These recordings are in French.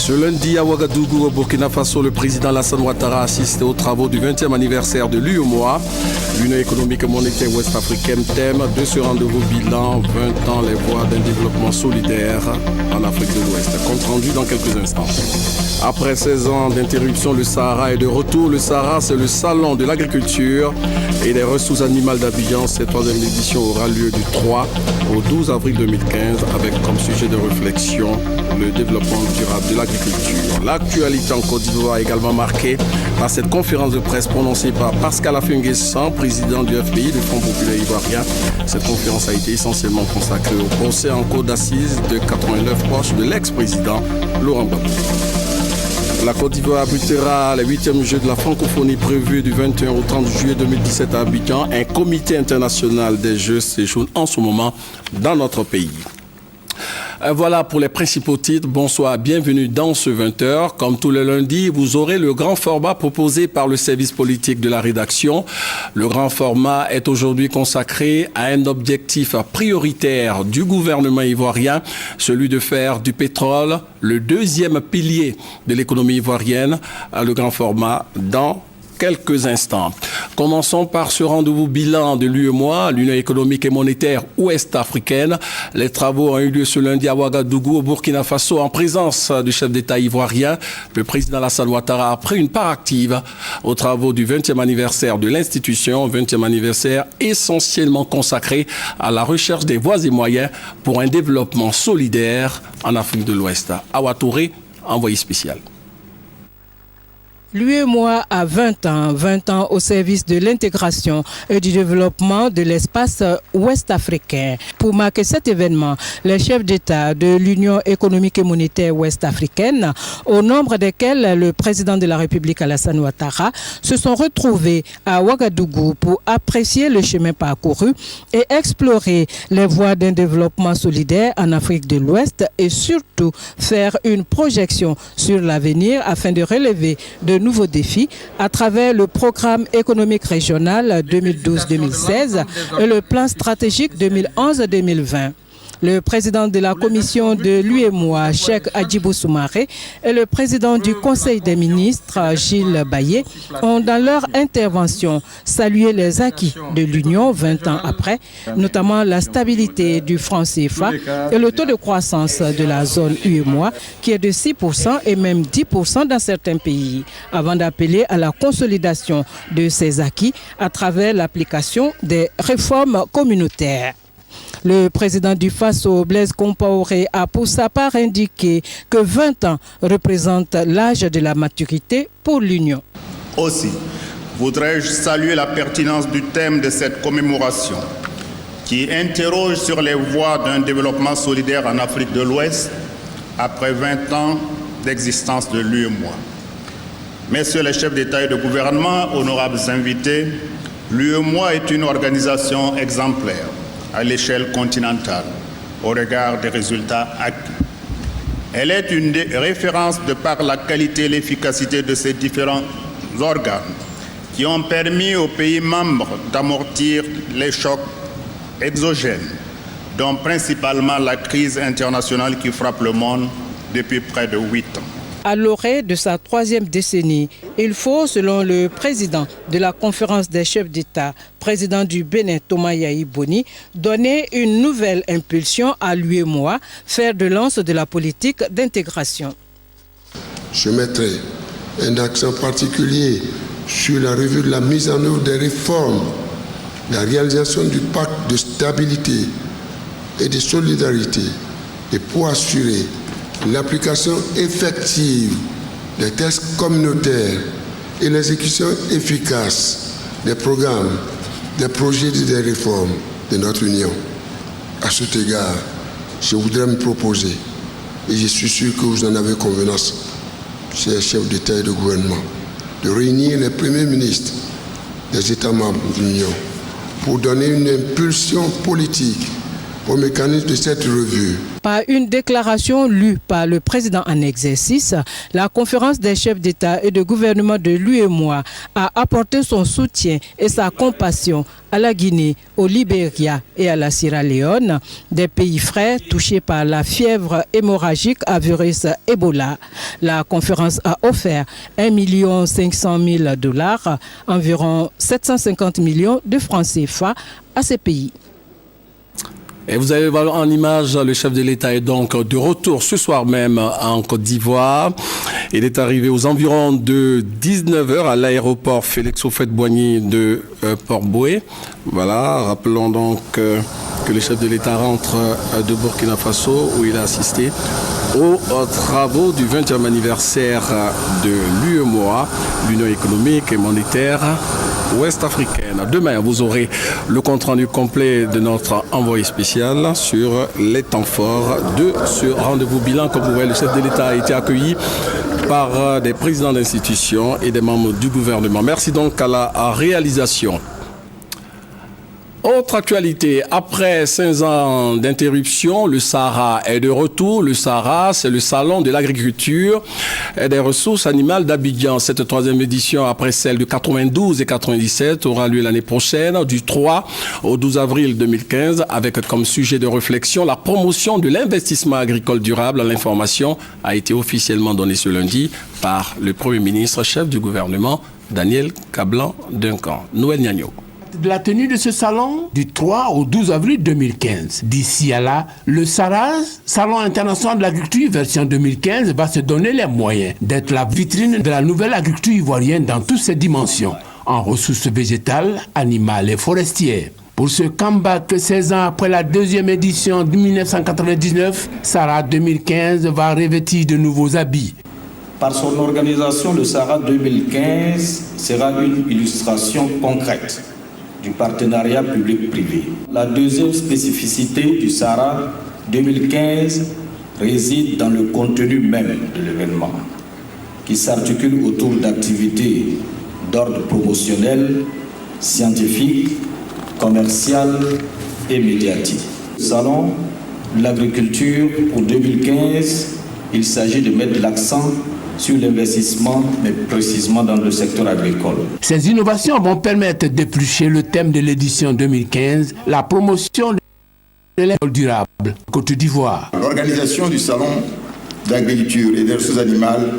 Ce lundi à Ouagadougou, au Burkina Faso, le président Alassane Ouattara assiste aux travaux du 20e anniversaire de l'UEMOA, l'Union économique et monétaire ouest-africaine. Thème de ce rendez-vous bilan, 20 ans, les voies d'un développement solidaire en Afrique de l'Ouest. Compte rendu dans quelques instants. Après 16 ans d'interruption, le Sahara est de retour. Le Sahara, c'est le salon de l'agriculture et des ressources animales d'Abidjan. Cette troisième édition aura lieu du 3 au 12 avril 2015 avec comme sujet de réflexion le développement durable de l'agriculture. L'actualité en Côte d'Ivoire est également marquée par cette conférence de presse prononcée par Pascal Affi-N'Guessan, président du FPI, le Front populaire ivoirien. Cette conférence a été essentiellement consacrée au procès en cour d'assises de 89 proches de l'ex-président Laurent Gbagbo. La Côte d'Ivoire abritera les 8e Jeux de la francophonie prévus du 21 au 30 juillet 2017 à Abidjan. Un comité international des Jeux séjourne en ce moment dans notre pays. Voilà pour les principaux titres. Bonsoir, bienvenue dans ce 20h. Comme tous les lundis, vous aurez le grand format proposé par le service politique de la rédaction. Le grand format est aujourd'hui consacré à un objectif prioritaire du gouvernement ivoirien, celui de faire du pétrole le deuxième pilier de l'économie ivoirienne. Le grand format dans quelques instants. Commençons par ce rendez-vous bilan de l'UEMOA, l'Union économique et monétaire ouest-africaine. Les travaux ont eu lieu ce lundi à Ouagadougou, au Burkina Faso, en présence du chef d'État ivoirien. Le président Alassane Ouattara a pris une part active aux travaux du 20e anniversaire de l'institution, 20e anniversaire essentiellement consacré à la recherche des voies et moyens pour un développement solidaire en Afrique de l'Ouest. Awa Touré, envoyé spécial. L'UEMOA a 20 ans au service de l'intégration et du développement de l'espace ouest-africain. Pour marquer cet événement, les chefs d'État de l'Union économique et monétaire ouest-africaine, au nombre desquels le président de la République Alassane Ouattara, se sont retrouvés à Ouagadougou pour apprécier le chemin parcouru et explorer les voies d'un développement solidaire en Afrique de l'Ouest et surtout faire une projection sur l'avenir afin de relever de nouveaux défis à travers le programme économique régional 2012-2016 et le plan stratégique 2011-2020. Le président de la commission de l'UEMOA, Cheikh Hadjibou Soumaré, et le président du Conseil des ministres, Gilles Bayé, ont dans leur intervention salué les acquis de l'Union 20 ans après, notamment la stabilité du franc CFA et le taux de croissance de la zone UEMOA qui est de 6% et même 10% dans certains pays, avant d'appeler à la consolidation de ces acquis à travers l'application des réformes communautaires. Le président du Faso, Blaise Compaoré, a pour sa part indiqué que 20 ans représentent l'âge de la maturité pour l'Union. Aussi, voudrais-je saluer la pertinence du thème de cette commémoration qui interroge sur les voies d'un développement solidaire en Afrique de l'Ouest après 20 ans d'existence de l'UEMOA. Messieurs les chefs d'État et de gouvernement, honorables invités, l'UEMOA est une organisation exemplaire à l'échelle continentale au regard des résultats acquis. Elle est une référence de par la qualité et l'efficacité de ses différents organes qui ont permis aux pays membres d'amortir les chocs exogènes, dont principalement la crise internationale qui frappe le monde depuis près de 8 ans. À l'orée de sa 3e décennie, il faut, selon le président de la conférence des chefs d'État, président du Bénin, Thomas Yahi Boni, donner une nouvelle impulsion à l'UEMOA, faire de lance de la politique d'intégration. Je mettrai un accent particulier sur la revue de la mise en œuvre des réformes, la réalisation du pacte de stabilité et de solidarité, et pour assurer l'application effective des textes communautaires et l'exécution efficace des programmes, des projets et des réformes de notre Union. À cet égard, je voudrais me proposer, et je suis sûr que vous en avez convenance, chers chefs d'État et de gouvernement, de réunir les premiers ministres des États membres de l'Union pour donner une impulsion politique au mécanisme de cette revue. Par une déclaration lue par le président en exercice, la conférence des chefs d'État et de gouvernement de l'UEMOA a apporté son soutien et sa compassion à la Guinée, au Libéria et à la Sierra Leone, des pays frères touchés par la fièvre hémorragique à virus Ebola. La conférence a offert $1 500 000, environ 750 millions de francs CFA à ces pays. Et vous allez voir en image, le chef de l'État est donc de retour ce soir même en Côte d'Ivoire. Il est arrivé aux environs de 19h à l'aéroport Félix Houphouët-Boigny de Port-Bouët. Voilà, rappelons donc que le chef de l'État rentre de Burkina Faso où il a assisté aux travaux du 20e anniversaire de l'UEMOA, l'Union économique et monétaire ouest-africaine. Demain, vous aurez le compte-rendu complet de notre envoyé spécial sur les temps forts de ce rendez-vous bilan. Comme vous voyez, le chef de l'État a été accueilli par des présidents d'institutions et des membres du gouvernement. Merci donc à la réalisation. Autre actualité, après 5 ans d'interruption, le Sahara est de retour. Le Sahara, c'est le salon de l'agriculture et des ressources animales d'Abidjan. Cette 3e édition, après celle de 92 et 97, aura lieu l'année prochaine, du 3 au 12 avril 2015, avec comme sujet de réflexion la promotion de l'investissement agricole durable. L'information a été officiellement donnée ce lundi par le Premier ministre, chef du gouvernement, Daniel Kablan-Duncan. Noël Niagno. De la tenue de ce salon du 3 au 12 avril 2015. D'ici à là, le SARAS, Salon international de l'agriculture version 2015, va se donner les moyens d'être la vitrine de la nouvelle agriculture ivoirienne dans toutes ses dimensions, en ressources végétales, animales et forestières. Pour ce comeback, 16 ans après la 2e édition de 1999, SARAS 2015 va revêtir de nouveaux habits. Par son organisation, le SARAS 2015 sera une illustration concrète du partenariat public-privé. La deuxième spécificité du SARAS 2015 réside dans le contenu même de l'événement, qui s'articule autour d'activités d'ordre promotionnel, scientifique, commercial et médiatique. Salon de l'agriculture pour 2015, il s'agit de mettre l'accent sur l'investissement, mais précisément dans le secteur agricole. Ces innovations vont permettre d'éplucher le thème de l'édition 2015, la promotion de l'agriculture durable, Côte d'Ivoire. L'organisation du salon d'agriculture et des ressources animales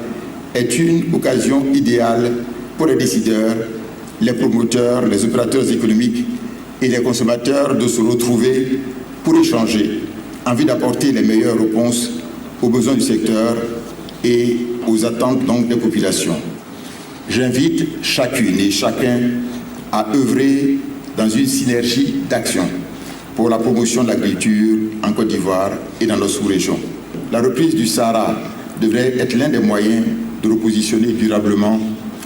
est une occasion idéale pour les décideurs, les promoteurs, les opérateurs économiques et les consommateurs de se retrouver pour échanger en vue d'apporter les meilleures réponses aux besoins du secteur et aux attentes donc des populations. J'invite chacune et chacun à œuvrer dans une synergie d'action pour la promotion de l'agriculture en Côte d'Ivoire et dans notre sous-région. La reprise du Sahara devrait être l'un des moyens de repositionner durablement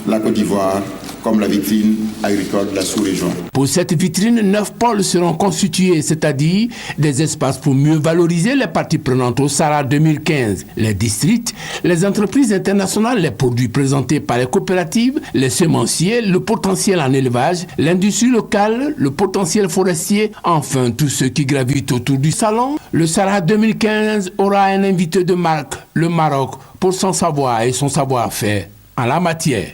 la Côte d'Ivoire comme la vitrine agricole de la sous-région. Pour cette vitrine, 9 pôles seront constitués, c'est-à-dire des espaces pour mieux valoriser les parties prenantes au Sahara 2015, les districts, les entreprises internationales, les produits présentés par les coopératives, les semenciers, le potentiel en élevage, l'industrie locale, le potentiel forestier, enfin tous ceux qui gravitent autour du salon. Le Sahara 2015 aura un invité de marque, le Maroc, pour son savoir et son savoir-faire en la matière.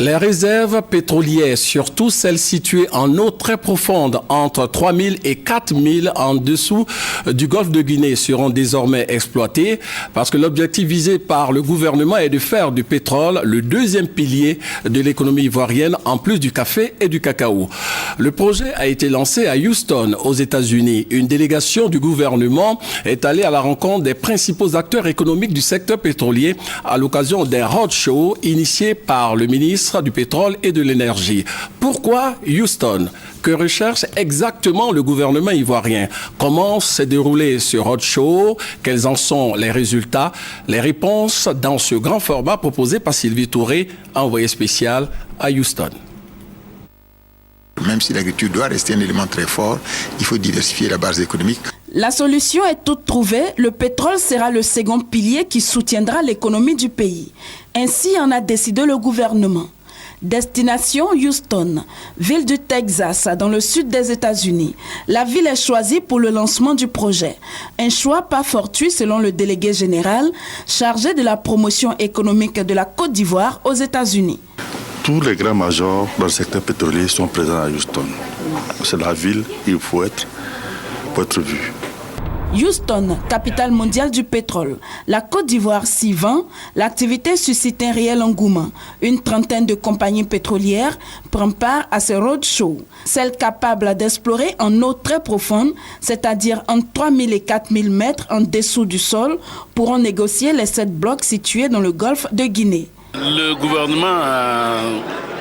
Les réserves pétrolières, surtout celles situées en eau très profonde, entre 3000 et 4000 en dessous du golfe de Guinée, seront désormais exploitées parce que l'objectif visé par le gouvernement est de faire du pétrole le 2e pilier de l'économie ivoirienne, en plus du café et du cacao. Le projet a été lancé à Houston, aux États-Unis. Une délégation du gouvernement est allée à la rencontre des principaux acteurs économiques du secteur pétrolier à l'occasion d'un roadshow initié par le ministre du pétrole et de l'énergie. Pourquoi Houston? Que recherche exactement le gouvernement ivoirien? Comment s'est déroulé ce roadshow? Quels en sont les résultats? Les réponses dans ce grand format proposé par Sylvie Touré, envoyé spécial à Houston. Même si l'agriculture doit rester un élément très fort, il faut diversifier la base économique. La solution est toute trouvée. Le pétrole sera le second pilier qui soutiendra l'économie du pays. Ainsi en a décidé le gouvernement. Destination Houston, ville du Texas, dans le sud des États-Unis. La ville est choisie pour le lancement du projet. Un choix pas fortuit selon le délégué général chargé de la promotion économique de la Côte d'Ivoire aux États-Unis. Tous les grands majors dans le secteur pétrolier sont présents à Houston. C'est la ville où il faut être vu. Houston, capitale mondiale du pétrole. La Côte d'Ivoire s'y vend. L'activité suscite un réel engouement. Une trentaine de compagnies pétrolières prennent part à ce roadshow. Celles capables d'explorer en eau très profonde, c'est-à-dire entre 3000 et 4000 mètres en dessous du sol, pourront négocier les 7 blocs situés dans le golfe de Guinée. Le gouvernement a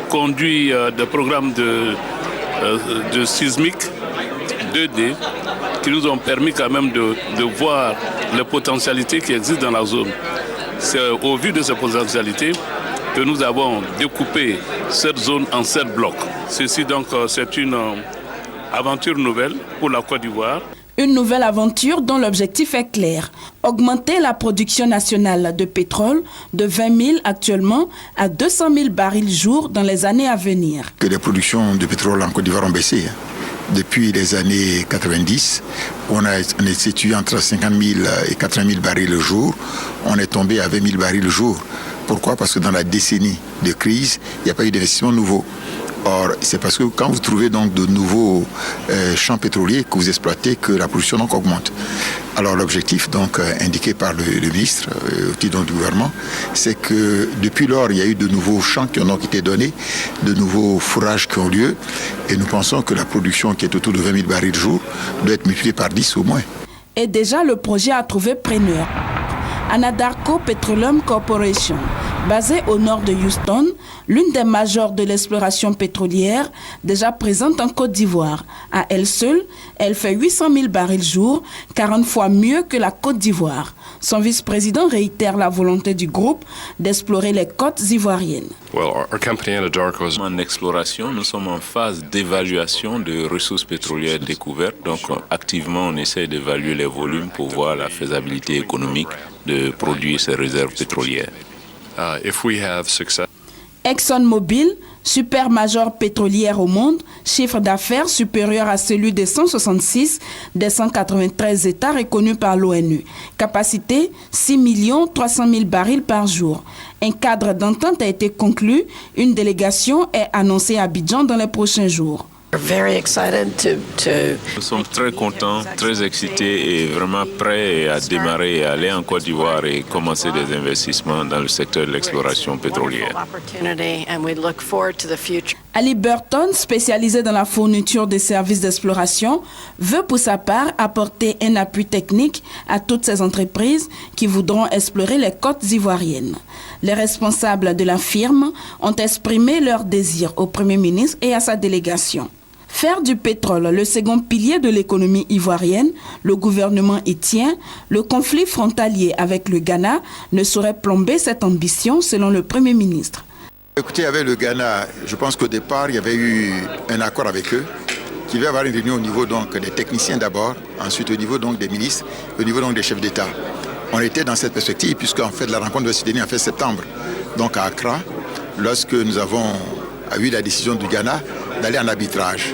conduit des programmes de sismique 2D qui nous ont permis quand même de voir les potentialités qui existent dans la zone. C'est au vu de ces potentialités que nous avons découpé cette zone en 7 blocs. Ceci donc, c'est une aventure nouvelle pour la Côte d'Ivoire. Une nouvelle aventure dont l'objectif est clair. Augmenter la production nationale de pétrole de 20 000 actuellement à 200 000 barils jour dans les années à venir. Que les productions de pétrole en Côte d'Ivoire ont baissé. Depuis les années 90, on est situé entre 50 000 et 80 000 barils le jour. On est tombé à 20 000 barils le jour. Pourquoi? Parce que dans la décennie de crise, il n'y a pas eu d'investissement nouveau. Or, c'est parce que quand vous trouvez donc de nouveaux champs pétroliers que vous exploitez, que la production donc augmente. Alors l'objectif donc indiqué par le ministre au titre du gouvernement, c'est que depuis lors il y a eu de nouveaux champs qui ont été donnés, de nouveaux fourrages qui ont lieu, et nous pensons que la production qui est autour de 20 000 barils jour doit être multipliée par 10 au moins. Et déjà le projet a trouvé preneur. Anadarko Petroleum Corporation, basée au nord de Houston, l'une des majors de l'exploration pétrolière, déjà présente en Côte d'Ivoire. À elle seule, elle fait 800 000 barils jour, 40 fois mieux que la Côte d'Ivoire. Son vice-président réitère la volonté du groupe d'explorer les côtes ivoiriennes. En exploration, nous sommes en phase d'évaluation de ressources pétrolières découvertes. Donc activement, on essaie d'évaluer les volumes pour voir la faisabilité économique de produire ces réserves pétrolières. ExxonMobil, supermajor pétrolière au monde, chiffre d'affaires supérieur à celui des 166 des 193 États reconnus par l'ONU. Capacité 6 300 000 barils par jour. Un cadre d'entente a été conclu. Une délégation est annoncée à Abidjan dans les prochains jours. Nous sommes très contents, très excités et vraiment prêts à démarrer et aller en Côte d'Ivoire et commencer des investissements dans le secteur de l'exploration pétrolière. Ali Burton, spécialisé dans la fourniture des services d'exploration, veut pour sa part apporter un appui technique à toutes ces entreprises qui voudront explorer les côtes ivoiriennes. Les responsables de la firme ont exprimé leur désir au Premier ministre et à sa délégation. Faire du pétrole le second pilier de l'économie ivoirienne, le gouvernement y tient. Le conflit frontalier avec le Ghana ne saurait plomber cette ambition, selon le Premier ministre. Écoutez, avec le Ghana, je pense qu'au départ, il y avait eu un accord avec eux, qui va avoir une réunion au niveau donc, des techniciens d'abord, ensuite au niveau donc, des ministres, au niveau donc, des chefs d'État. On était dans cette perspective, puisqu'en fait, la rencontre doit se tenir en fait septembre, donc à Accra, lorsque nous avons eu la décision du Ghana d'aller en arbitrage.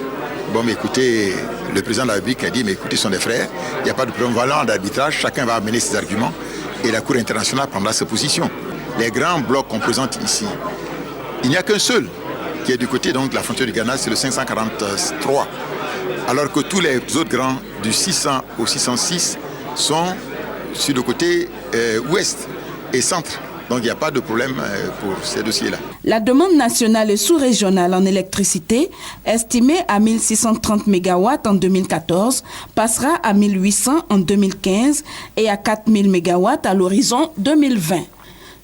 Bon, mais écoutez, le président de la République a dit, mais écoutez, ce sont des frères, il n'y a pas de problème, voilà en arbitrage, chacun va amener ses arguments et la Cour internationale prendra sa position. Les grands blocs qu'on présente ici, il n'y a qu'un seul qui est du côté donc, de la frontière du Ghana, c'est le 543. Alors que tous les autres grands, du 600 au 606, sont sur le côté ouest et centre. Donc il n'y a pas de problème pour ces dossiers-là. La demande nationale et sous-régionale en électricité, estimée à 1630 MW en 2014, passera à 1800 en 2015 et à 4000 MW à l'horizon 2020.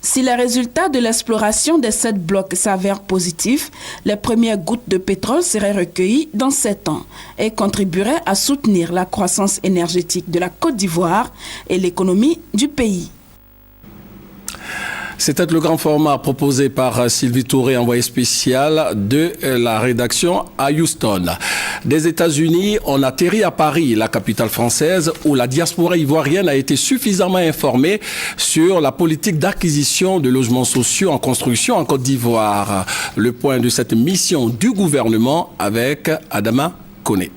Si les résultats de l'exploration des 7 blocs s'avèrent positifs, les premières gouttes de pétrole seraient recueillies dans 7 ans et contribueraient à soutenir la croissance énergétique de la Côte d'Ivoire et l'économie du pays. C'était le grand format proposé par Sylvie Touré, envoyé spécial de la rédaction à Houston. Des États-Unis, on atterrit à Paris, la capitale française, où la diaspora ivoirienne a été suffisamment informée sur la politique d'acquisition de logements sociaux en construction en Côte d'Ivoire. Le point de cette mission du gouvernement avec Adama Koné.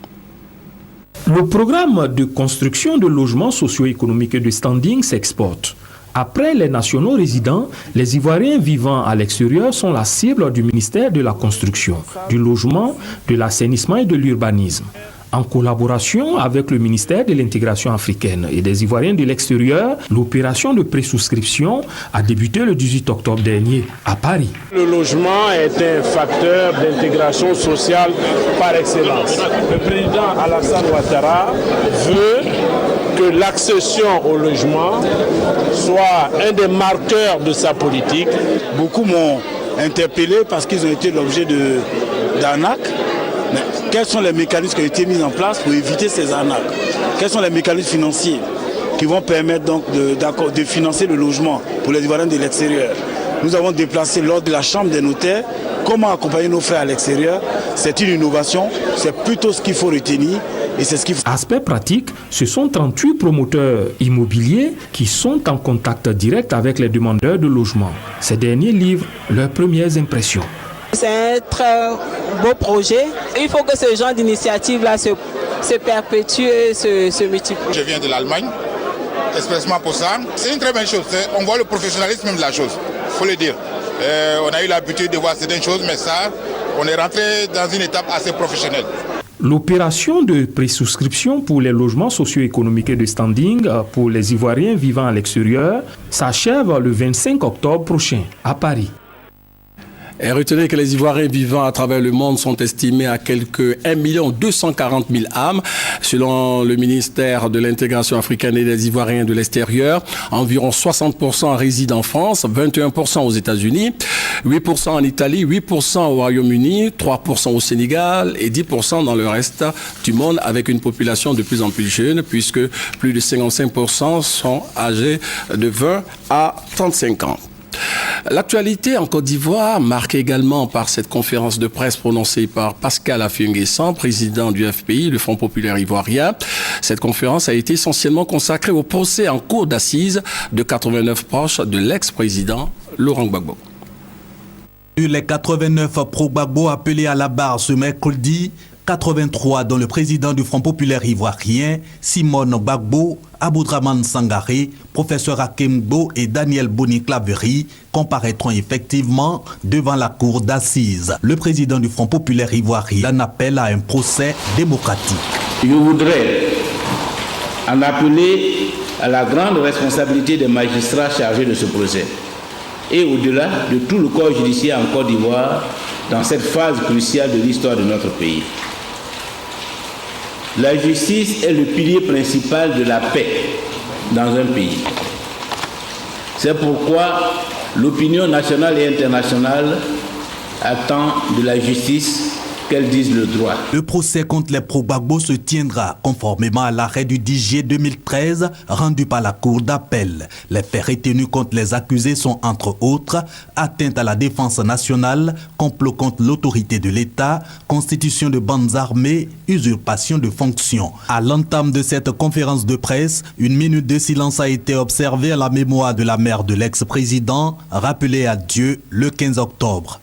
Le programme de construction de logements socio-économiques de standing s'exporte. Après les nationaux résidents, les Ivoiriens vivant à l'extérieur sont la cible du ministère de la Construction, du Logement, de l'Assainissement et de l'Urbanisme. En collaboration avec le ministère de l'Intégration africaine et des Ivoiriens de l'extérieur, l'opération de présouscription a débuté le 18 octobre dernier à Paris. Le logement est un facteur d'intégration sociale par excellence. Le président Alassane Ouattara veut que l'accession au logement soit un des marqueurs de sa politique. Beaucoup m'ont interpellé parce qu'ils ont été l'objet d'arnaques. Mais quels sont les mécanismes qui ont été mis en place pour éviter ces arnaques? Quels sont les mécanismes financiers qui vont permettre donc de financer le logement pour les Ivoiriens de l'extérieur? Nous avons déplacé lors de la Chambre des notaires comment accompagner nos frères à l'extérieur. C'est une innovation, c'est plutôt ce qu'il faut retenir. Et c'est ce qu'il faut. Aspect pratique, ce sont 38 promoteurs immobiliers qui sont en contact direct avec les demandeurs de logement. Ces derniers livrent leurs premières impressions. C'est un très beau projet. Il faut que ce genre d'initiative-là se perpétue et se multiplie. Je viens de l'Allemagne, expressément pour ça. C'est une très bonne chose. On voit le professionnalisme même de la chose, il faut le dire. On a eu l'habitude de voir certaines choses, mais ça, on est rentré dans une étape assez professionnelle. L'opération de présouscription pour les logements socio-économiques de standing pour les Ivoiriens vivant à l'extérieur s'achève le 25 octobre prochain à Paris. Et retenez que les Ivoiriens vivant à travers le monde sont estimés à quelque 1 240 000 âmes. Selon le ministère de l'Intégration africaine et des Ivoiriens de l'extérieur, environ 60% résident en France, 21% aux États-Unis, 8% en Italie, 8% au Royaume-Uni, 3% au Sénégal et 10% dans le reste du monde, avec une population de plus en plus jeune, puisque plus de 55% sont âgés de 20 à 35 ans. L'actualité en Côte d'Ivoire, marquée également par cette conférence de presse prononcée par Pascal Affi-N'Guessan, président du FPI, le Front populaire ivoirien. Cette conférence a été essentiellement consacrée au procès en cour d'assises de 89 proches de l'ex-président Laurent Gbagbo. Les 89 pro-Gbagbo appelés à la barre ce mercredi, 83 dont le président du Front populaire ivoirien, Simone Gbagbo, Aboudraman Sangaré, professeur Akembo et Daniel Boni-Claverie comparaîtront effectivement devant la cour d'assises. Le président du Front populaire ivoirien appelle à un procès démocratique. Je voudrais en appeler à la grande responsabilité des magistrats chargés de ce procès et au-delà de tout le corps judiciaire en Côte d'Ivoire dans cette phase cruciale de l'histoire de notre pays. La justice est le pilier principal de la paix dans un pays. C'est pourquoi l'opinion nationale et internationale attend de la justice qu'elle dise le droit. Le procès contre les pro-Gbagbo se tiendra conformément à l'arrêt du 10 juillet 2013 rendu par la Cour d'appel. Les faits retenus contre les accusés sont entre autres atteinte à la défense nationale, complot contre l'autorité de l'État, constitution de bandes armées, usurpation de fonctions. À l'entame de cette conférence de presse, une minute de silence a été observée à la mémoire de la mère de l'ex-président, rappelée à Dieu le 15 octobre.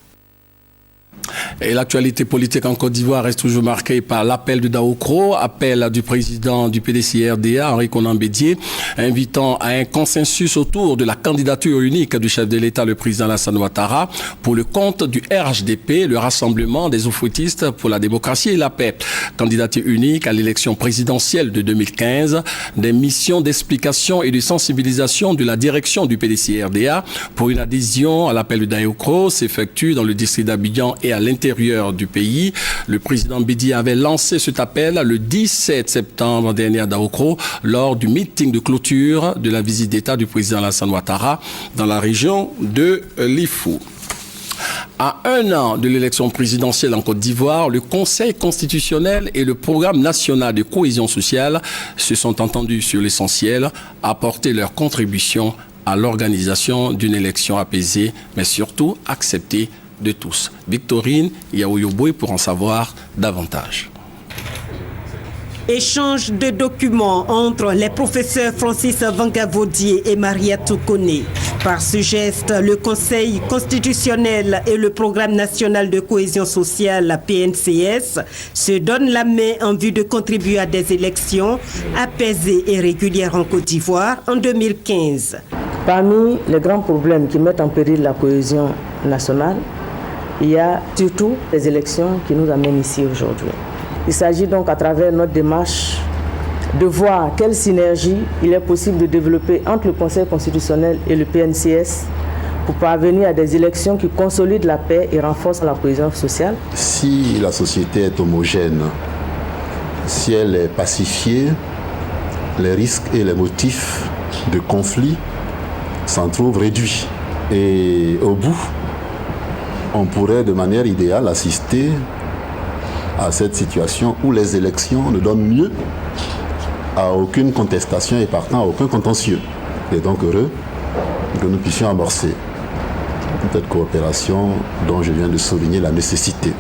Et l'actualité politique en Côte d'Ivoire reste toujours marquée par l'appel de Daokro, appel du président du PDCI-RDA, Henri Konan Bédié, invitant à un consensus autour de la candidature unique du chef de l'État, le président Alassane Ouattara, pour le compte du RHDP, le Rassemblement des Oufouettistes pour la démocratie et la paix. Candidature unique à l'élection présidentielle de 2015, des missions d'explication et de sensibilisation de la direction du PDCI-RDA pour une adhésion à l'appel de Daokro s'effectue dans le district d'Abidjan et à l'intérieur du pays. Le président Bédié avait lancé cet appel le 17 septembre dernier à Daokro lors du meeting de clôture de la visite d'État du président Alassane Ouattara dans la région de Lifou. À un an de l'élection présidentielle en Côte d'Ivoire, le Conseil constitutionnel et le Programme national de cohésion sociale se sont entendus sur l'essentiel, apporter leur contribution à l'organisation d'une élection apaisée, mais surtout acceptée de tous. Victorine Yaoyoboy pour en savoir davantage. Échange de documents entre les professeurs Francis Vangavodier et Maria Toukone. Par ce geste, le Conseil constitutionnel et le Programme national de cohésion sociale PNCS se donnent la main en vue de contribuer à des élections apaisées et régulières en Côte d'Ivoire en 2015. Parmi les grands problèmes qui mettent en péril la cohésion nationale, il y a surtout les élections qui nous amènent ici aujourd'hui. Il s'agit donc à travers notre démarche de voir quelle synergie il est possible de développer entre le Conseil constitutionnel et le PNCS pour parvenir à des élections qui consolident la paix et renforcent la cohésion sociale. Si la société est homogène, si elle est pacifiée, les risques et les motifs de conflit s'en trouvent réduits. Et au bout, on pourrait de manière idéale assister à cette situation où les élections ne donnent lieu à aucune contestation et partant à aucun contentieux. Il est donc heureux que nous puissions amorcer cette coopération dont je viens de souligner la nécessité.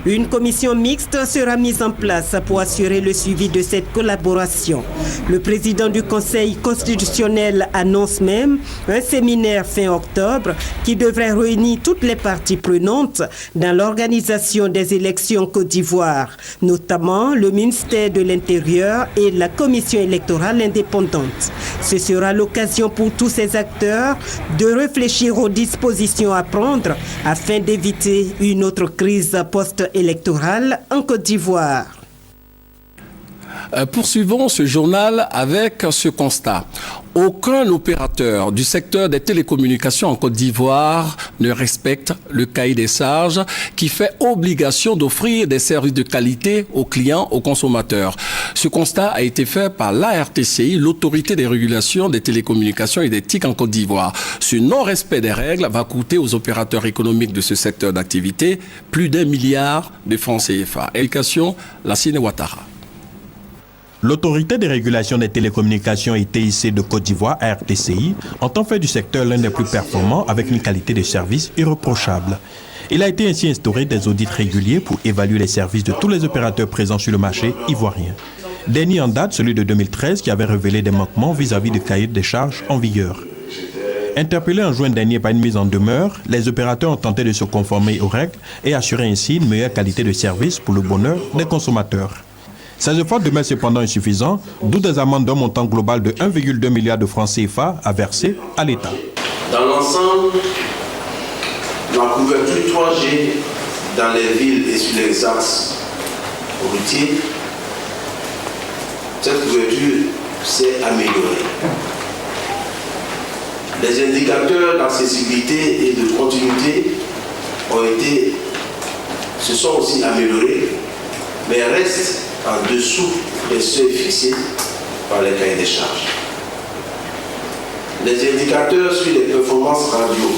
Une commission mixte sera mise en place pour assurer le suivi de cette collaboration. Le président du Conseil constitutionnel annonce même un séminaire fin octobre qui devrait réunir toutes les parties prenantes dans l'organisation des élections en Côte d'Ivoire, notamment le ministère de l'Intérieur et la commission électorale indépendante. Ce sera l'occasion pour tous ces acteurs de réfléchir aux dispositions à prendre afin d'éviter une autre crise post-électorale en Côte d'Ivoire. Poursuivons ce journal avec ce constat. Aucun opérateur du secteur des télécommunications en Côte d'Ivoire ne respecte le cahier des charges qui fait obligation d'offrir des services de qualité aux clients, aux consommateurs. Ce constat a été fait par l'ARTCI, l'autorité des régulations des télécommunications et des TIC en Côte d'Ivoire. Ce non-respect des règles va coûter aux opérateurs économiques de ce secteur d'activité plus d'1 milliard de francs CFA. Éducation, Lassine Ouattara. L'autorité de régulation des télécommunications et TIC de Côte d'Ivoire, ARTCI, entend faire du secteur l'un des plus performants avec une qualité de service irréprochable. Il a été ainsi instauré des audits réguliers pour évaluer les services de tous les opérateurs présents sur le marché ivoirien. Dernier en date, celui de 2013, qui avait révélé des manquements vis-à-vis du cahier des charges en vigueur. Interpellés en juin dernier par une mise en demeure, les opérateurs ont tenté de se conformer aux règles et assurer ainsi une meilleure qualité de service pour le bonheur des consommateurs. Ces efforts demeurent cependant insuffisants, d'où des amendes d'un montant global de 1,2 milliard de francs CFA à verser à l'État. Dans l'ensemble, la couverture 3G dans les villes et sur les axes routiers, cette couverture s'est améliorée. Les indicateurs d'accessibilité et de continuité se sont aussi améliorés, mais restent en dessous des seuils fixés par les cahiers des charges. Les indicateurs sur les performances radio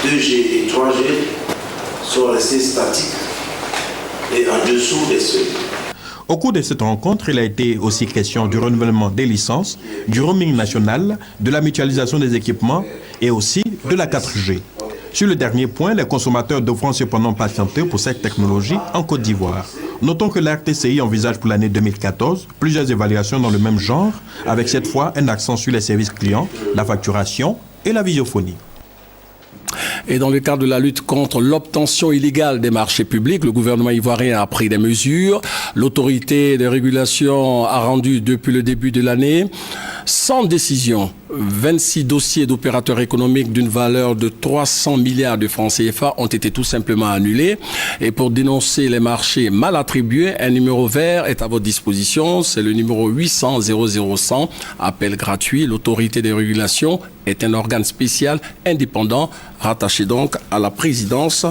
2G et 3G sont restés statiques et en dessous des seuils. Au cours de cette rencontre, il a été aussi question du renouvellement des licences, du roaming national, de la mutualisation des équipements et aussi de la 4G. Sur le dernier point, les consommateurs devront cependant patienter pour cette technologie en Côte d'Ivoire. Notons que l'ARTCI envisage pour l'année 2014 plusieurs évaluations dans le même genre, avec cette fois un accent sur les services clients, la facturation et la visiophonie. Et dans le cadre de la lutte contre l'obtention illégale des marchés publics, le gouvernement ivoirien a pris des mesures. L'autorité de régulation a rendu depuis le début de l'année 100 décisions, 26 dossiers d'opérateurs économiques d'une valeur de 300 milliards de francs CFA ont été tout simplement annulés. Et pour dénoncer les marchés mal attribués, un numéro vert est à votre disposition. C'est le numéro 800 00 appel gratuit. L'autorité de régulation est un organe spécial indépendant rattaché donc à la présidence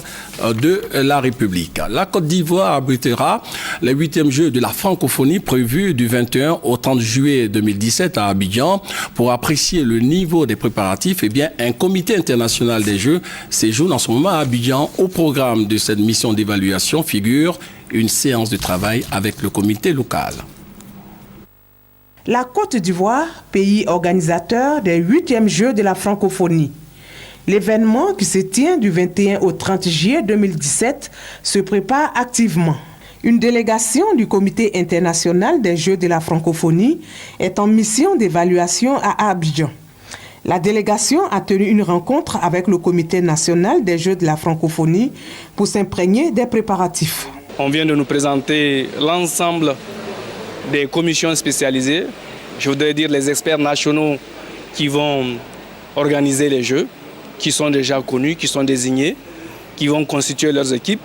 de la République. La Côte d'Ivoire abritera les 8e Jeux de la francophonie prévus du 21 au 30 juillet 2017 à Abidjan. Pour apprécier le niveau des préparatifs, eh bien, un comité international des Jeux séjourne en ce moment à Abidjan. Au programme de cette mission d'évaluation figure une séance de travail avec le comité local. La Côte d'Ivoire, pays organisateur des 8e Jeux de la francophonie. L'événement qui se tient du 21 au 30 juillet 2017 se prépare activement. Une délégation du Comité international des Jeux de la francophonie est en mission d'évaluation à Abidjan. La délégation a tenu une rencontre avec le Comité national des Jeux de la francophonie pour s'imprégner des préparatifs. On vient de nous présenter l'ensemble des commissions spécialisées, je voudrais dire les experts nationaux qui vont organiser les Jeux, qui sont déjà connus, qui sont désignés, qui vont constituer leurs équipes,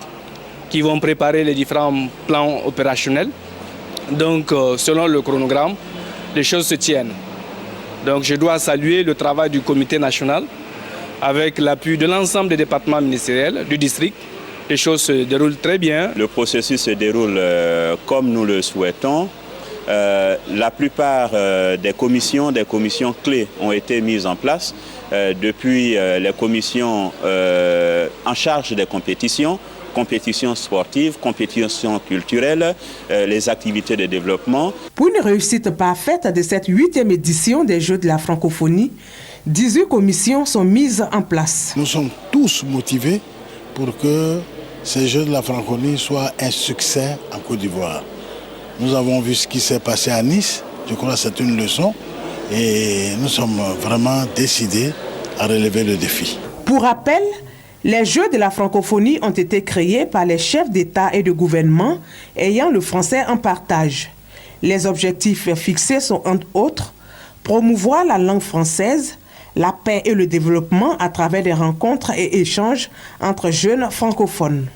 qui vont préparer les différents plans opérationnels. Donc, selon le chronogramme, les choses se tiennent. Donc, je dois saluer le travail du comité national avec l'appui de l'ensemble des départements ministériels du district. Les choses se déroulent très bien. Le processus se déroule comme nous le souhaitons. La plupart des commissions clés ont été mises en place depuis les commissions en charge des compétitions sportives, compétitions culturelles, les activités de développement. Pour une réussite parfaite de cette 8e édition des Jeux de la francophonie, 18 commissions sont mises en place. Nous sommes tous motivés pour que ces Jeux de la francophonie soient un succès en Côte d'Ivoire. Nous avons vu ce qui s'est passé à Nice, je crois que c'est une leçon et nous sommes vraiment décidés à relever le défi. Pour rappel, les Jeux de la francophonie ont été créés par les chefs d'État et de gouvernement ayant le français en partage. Les objectifs fixés sont entre autres promouvoir la langue française, la paix et le développement à travers des rencontres et échanges entre jeunes francophones.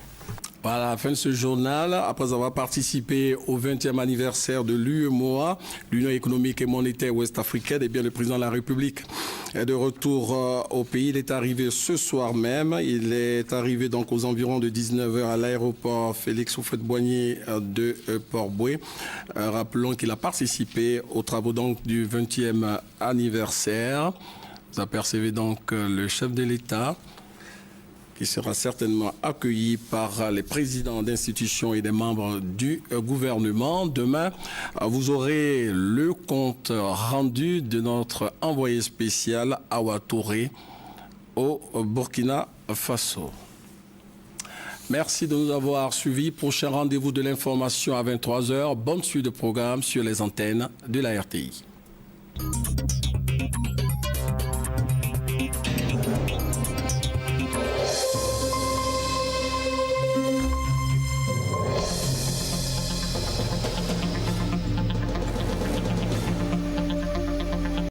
Voilà la fin de ce journal. Après avoir participé au 20e anniversaire de l'UEMOA, l'Union économique et monétaire ouest-africaine, le président de la République est de retour au pays. Il est arrivé ce soir même. Il est arrivé donc aux environs de 19h à l'aéroport Félix Houphouët-Boigny de Port-Bouët. Rappelons qu'il a participé aux travaux donc du 20e anniversaire. Vous apercevez donc le chef de l'État, qui sera certainement accueilli par les présidents d'institutions et des membres du gouvernement. Demain, vous aurez le compte rendu de notre envoyé spécial Awa Touré au Burkina Faso. Merci de nous avoir suivis. Prochain rendez-vous de l'information à 23h. Bonne suite de programme sur les antennes de la RTI.